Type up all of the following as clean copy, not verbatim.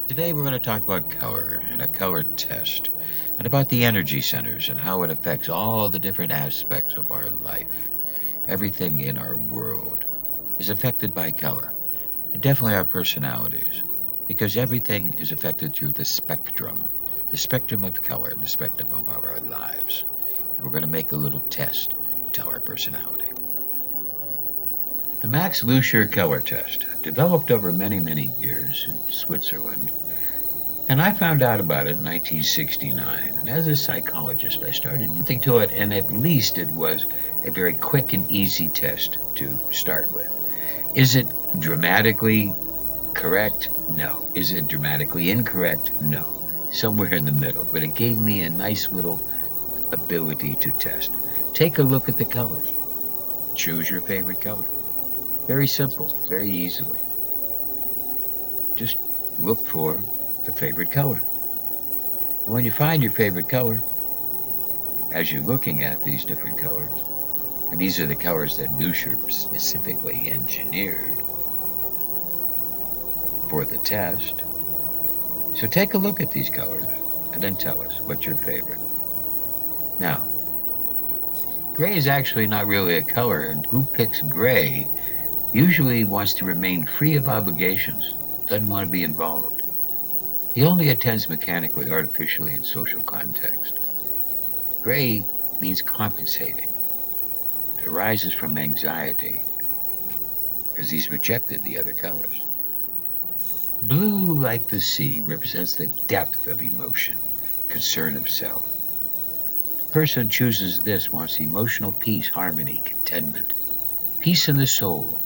Today we're going to talk about color and a color test, and about the energy centers and how it affects all the different aspects of our life. Everything in our world is affected by color, and definitely our personalities, because everything is affected through the spectrum of color, the spectrum of our lives. And we're going to make a little test to tell our personality. The Max Luscher Color Test, developed over many, many years in Switzerland, and I found out about it in 1969. And as a psychologist, I started looking to it, and at least it was a very quick and easy test to start with. Is it dramatically correct? No. Is it dramatically incorrect? No. Somewhere in the middle. But it gave me a nice little ability to test. Take a look at the colors. Choose your favorite color. Very simple, very easily. Just look for the favorite color. And when you find your favorite color, as you're looking at these different colors, and these are the colors that Luscher specifically engineered for the test. So take a look at these colors and then tell us what's your favorite. Now, gray is actually not really a color, and who picks gray usually wants to remain free of obligations, doesn't want to be involved. He only attends mechanically, artificially, in social context. Gray means compensating. It arises from anxiety because he's rejected the other colors. Blue, like the sea, represents the depth of emotion, concern of self. The person chooses this wants emotional peace, harmony, contentment, peace in the soul,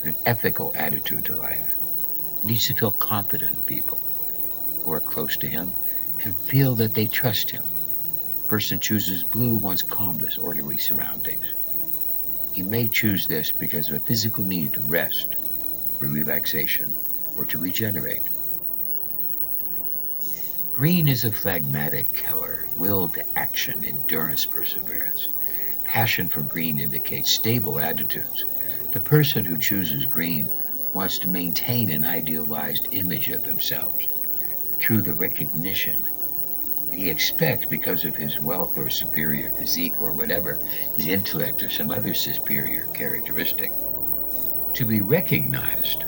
an ethical attitude to life. He needs to feel confident in people who are close to him and feel that they trust him. The person chooses blue wants calmness, orderly surroundings. He may choose this because of a physical need to rest, for relaxation, or to regenerate. Green is a phlegmatic color, will to action, endurance, perseverance. Passion for green indicates stable attitudes. The person who chooses green wants to maintain an idealized image of themselves through the recognition he expects because of his wealth or superior physique or whatever, his intellect or some other superior characteristic, to be recognized.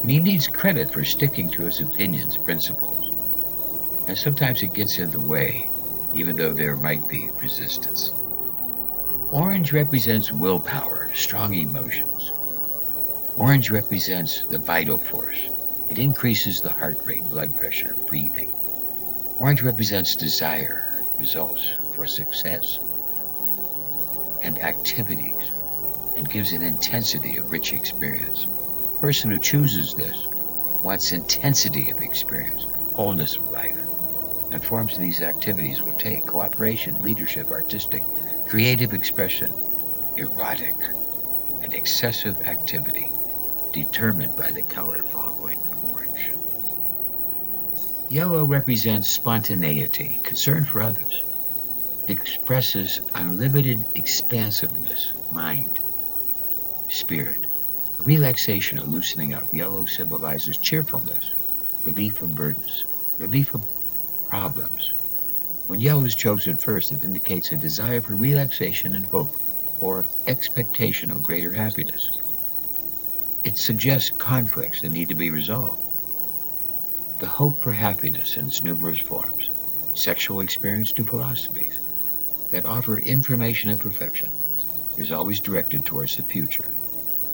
And he needs credit for sticking to his opinions, principles. And sometimes it gets in the way, even though there might be resistance. Orange represents willpower, strong emotions. Orange represents the vital force. It increases the heart rate, blood pressure, breathing. Orange represents desire, results for success, and activities, and gives an intensity of rich experience. The person who chooses this wants intensity of experience, wholeness of life, and forms of these activities will take cooperation, leadership, artistic, creative expression, erotic, and excessive activity, determined by the color following orange. Yellow represents spontaneity, concern for others. It expresses unlimited expansiveness, mind, spirit, relaxation, and loosening up. Yellow symbolizes cheerfulness, relief from burdens, relief from problems. When yellow is chosen first, it indicates a desire for relaxation and hope, or expectation of greater happiness. It suggests conflicts that need to be resolved. The hope for happiness in its numerous forms, sexual experience to philosophies that offer information and perfection, is always directed towards the future.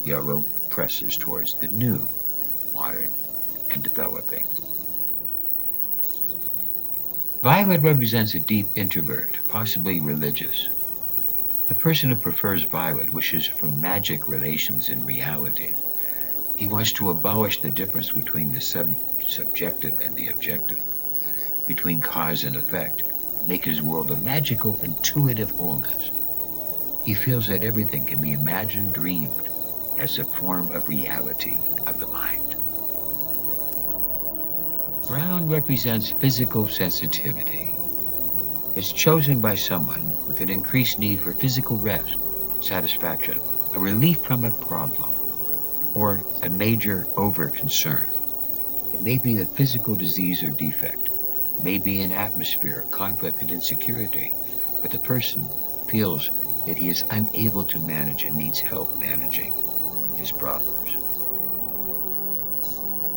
Yellow presses towards the new, modern, and developing. Violet represents a deep introvert, possibly religious. The person who prefers violet wishes for magic relations in reality. He wants to abolish the difference between the subjective and the objective, between cause and effect, make his world a magical, intuitive wholeness. He feels that everything can be imagined, dreamed, as a form of reality of the mind. Brown represents physical sensitivity. It's chosen by someone with an increased need for physical rest, satisfaction, a relief from a problem, or a major over-concern. It may be a physical disease or defect, it may be an atmosphere of conflict and insecurity, but the person feels that he is unable to manage and needs help managing his problems.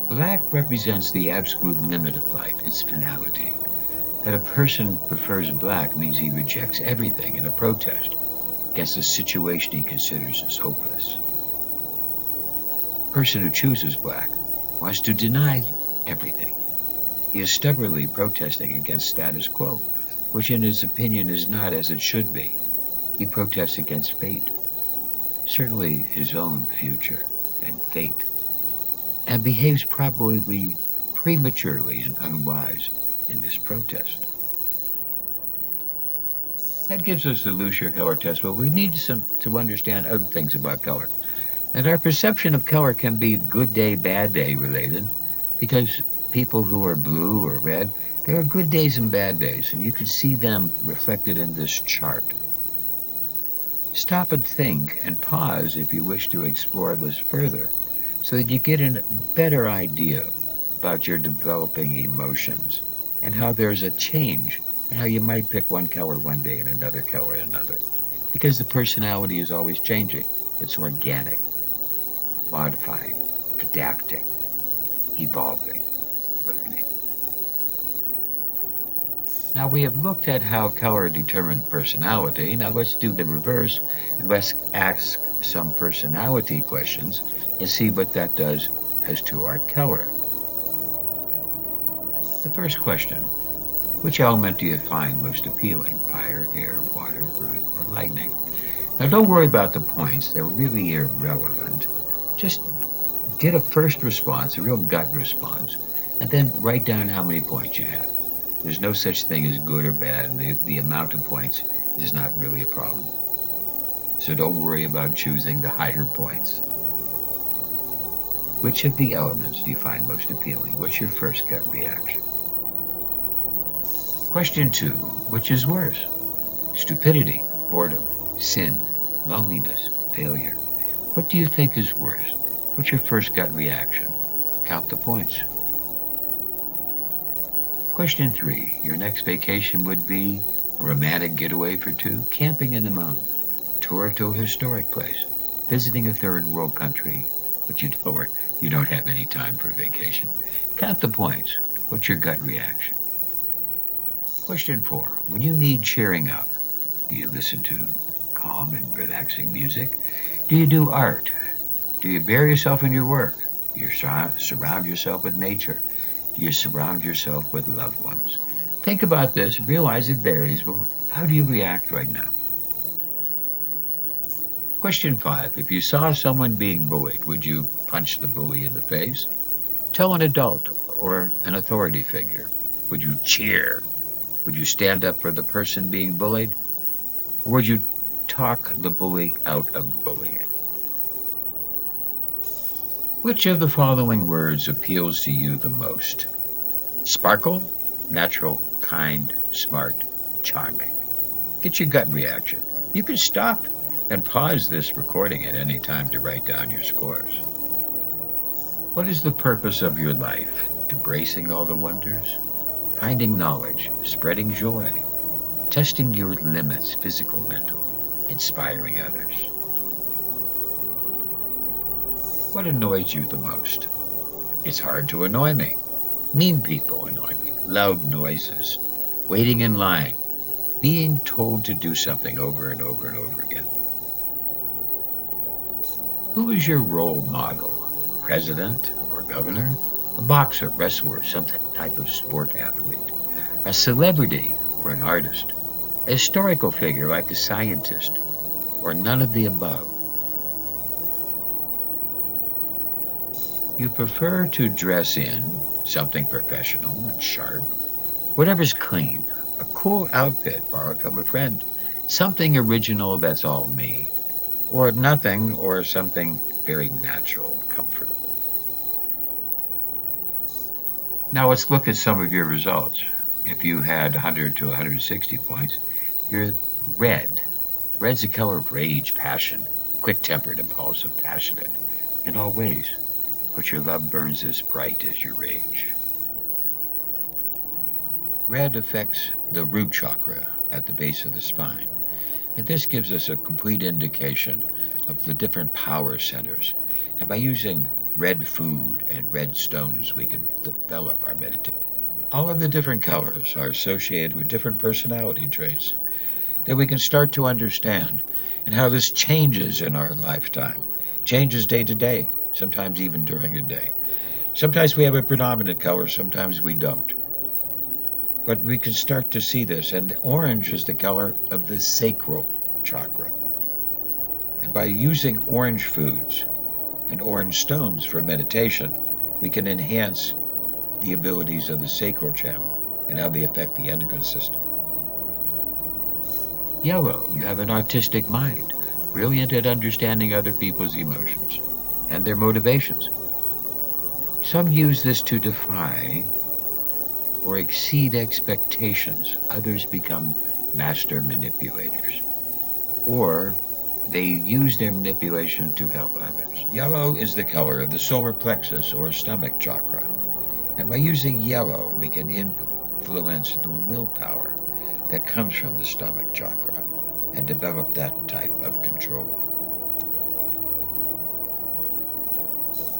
Black represents the absolute limit of life, its finality. That a person prefers black means he rejects everything in a protest against a situation he considers as hopeless. A person who chooses black wants to deny everything. He is stubbornly protesting against status quo, which in his opinion is not as it should be. He protests against fate, certainly his own future and fate, and behaves probably prematurely and unwise in this protest. That gives us the Luscher Color Test, but we need to understand other things about color. And our perception of color can be good day, bad day related, because people who are blue or red, there are good days and bad days, and you can see them reflected in this chart. Stop and think and pause if you wish to explore this further, so that you get a better idea about your developing emotions and how there's a change and how you might pick one color one day and another color another. Because the personality is always changing. It's organic, modifying, adapting, evolving, learning. Now we have looked at how color determined personality. Now let's do the reverse and let's ask some personality questions and see what that does as to our color. The first question: which element do you find most appealing? Fire, air, water, earth, or lightning? Now don't worry about the points. They're really irrelevant. Just get a first response, a real gut response, and then write down how many points you have. There's no such thing as good or bad, and the amount of points is not really a problem. So don't worry about choosing the higher points. Which of the elements do you find most appealing? What's your first gut reaction? Question 2, which is worse? Stupidity, boredom, sin, loneliness, failure. What do you think is worse? What's your first gut reaction? Count the points. Question 3, your next vacation would be a romantic getaway for 2, camping in the mountains, tour to a historic place, visiting a third world country, but you don't have any time for a vacation. Count the points. What's your gut reaction? Question 4, when you need cheering up, do you listen to calm and relaxing music? Do you do art? Do you bury yourself in your work? Do you surround yourself with nature? Do you surround yourself with loved ones? Think about this, realize it varies, but how do you react right now? Question 5, if you saw someone being bullied, would you punch the bully in the face? Tell an adult or an authority figure. Would you cheer? Would you stand up for the person being bullied? Or would you talk the bully out of bullying? Which of the following words appeals to you the most? Sparkle, natural, kind, smart, charming. Get your gut reaction. You can stop and pause this recording at any time to write down your scores. What is the purpose of your life? Embracing all the wonders? Finding knowledge, spreading joy, testing your limits, physical, mental, inspiring others. What annoys you the most? It's hard to annoy me. Mean people annoy me. Loud noises, waiting in line, being told to do something over and over and over again. Who is your role model? President or governor? A boxer, wrestler, some type of sport athlete, a celebrity or an artist, a historical figure like a scientist, or none of the above. You prefer to dress in something professional and sharp, whatever's clean, a cool outfit borrowed from a friend, something original that's all me, or nothing, or something very natural and comfortable. Now let's look at some of your results. If you had 100 to 160 points, you're red. Red's a color of rage, passion, quick-tempered, impulsive, passionate in all ways. but your love burns as bright as your rage. Red affects the root chakra at the base of the spine, and this gives us a complete indication of the different power centers. And by using red food and red stones, we can develop our meditation. All of the different colors are associated with different personality traits that we can start to understand, and how this changes in our lifetime, changes day to day, sometimes even during a day. Sometimes we have a predominant color, sometimes we don't. But we can start to see this, and orange is the color of the sacral chakra. And by using orange foods and orange stones for meditation, we can enhance the abilities of the sacral channel and how they affect the endocrine system. Yellow, you have an artistic mind, brilliant at understanding other people's emotions and their motivations. Some use this to defy or exceed expectations. Others become master manipulators, or they use their manipulation to help others. Yellow is the color of the solar plexus or stomach chakra, and by using yellow, we can influence the willpower that comes from the stomach chakra and develop that type of control.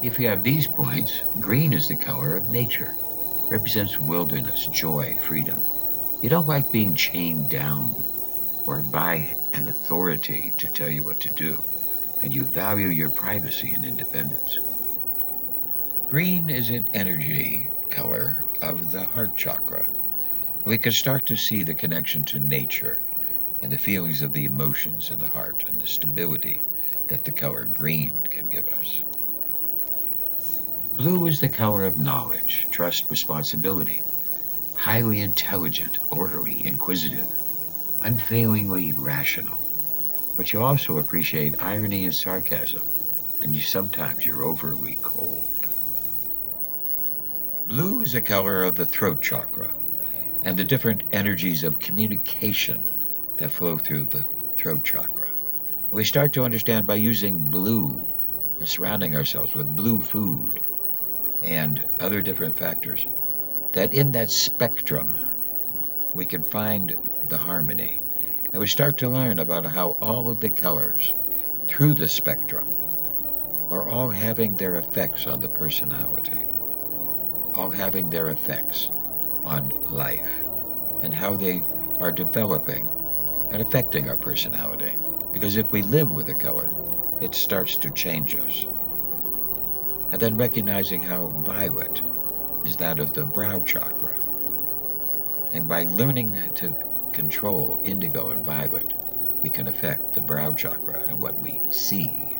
If you have these points, green is the color of nature, represents wilderness, joy, freedom. You don't like being chained down or by an authority to tell you what to do, and you value your privacy and independence. Green is an energy color of the heart chakra. We can start to see the connection to nature and the feelings of the emotions in the heart and the stability that the color green can give us. Blue is the color of knowledge, trust, responsibility, highly intelligent, orderly, inquisitive, unfailingly rational. But you also appreciate irony and sarcasm, and sometimes you're overly cold. Blue is the color of the throat chakra and the different energies of communication that flow through the throat chakra. We start to understand by using blue and surrounding ourselves with blue food and other different factors, that in that spectrum we can find the harmony. And we start to learn about how all of the colors through the spectrum are all having their effects on the personality, all having their effects on life, and how they are developing and affecting our personality. Because if we live with a color, it starts to change us. And then recognizing how violet is that of the brow chakra. And by learning to control indigo and violet, we can affect the brow chakra and what we see.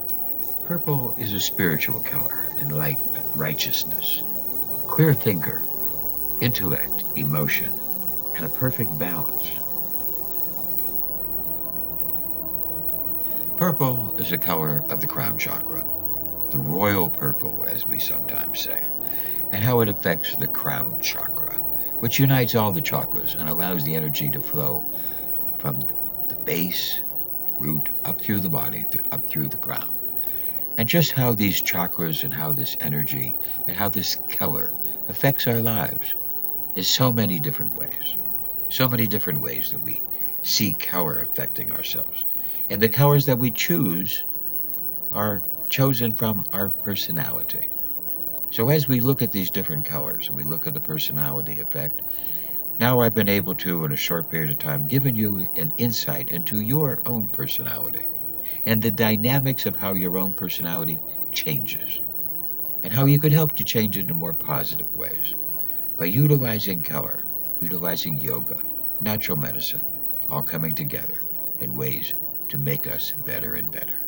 Purple is a spiritual color, enlightenment, righteousness, clear thinker, intellect, emotion, and a perfect balance. Purple is the color of the crown chakra, the royal purple, as we sometimes say, and how it affects the crown chakra, which unites all the chakras and allows the energy to flow from the base, the root, up through the body, up through the crown. And just how these chakras and how this energy and how this color affects our lives is so many different ways. So many different ways that we see color affecting ourselves. And the colors that we choose are chosen from our personality. So as we look at these different colors, and we look at the personality effect, now I've been able to, in a short period of time, given you an insight into your own personality and the dynamics of how your own personality changes and how you can help to change it in more positive ways by utilizing color, utilizing yoga, natural medicine, all coming together in ways to make us better and better.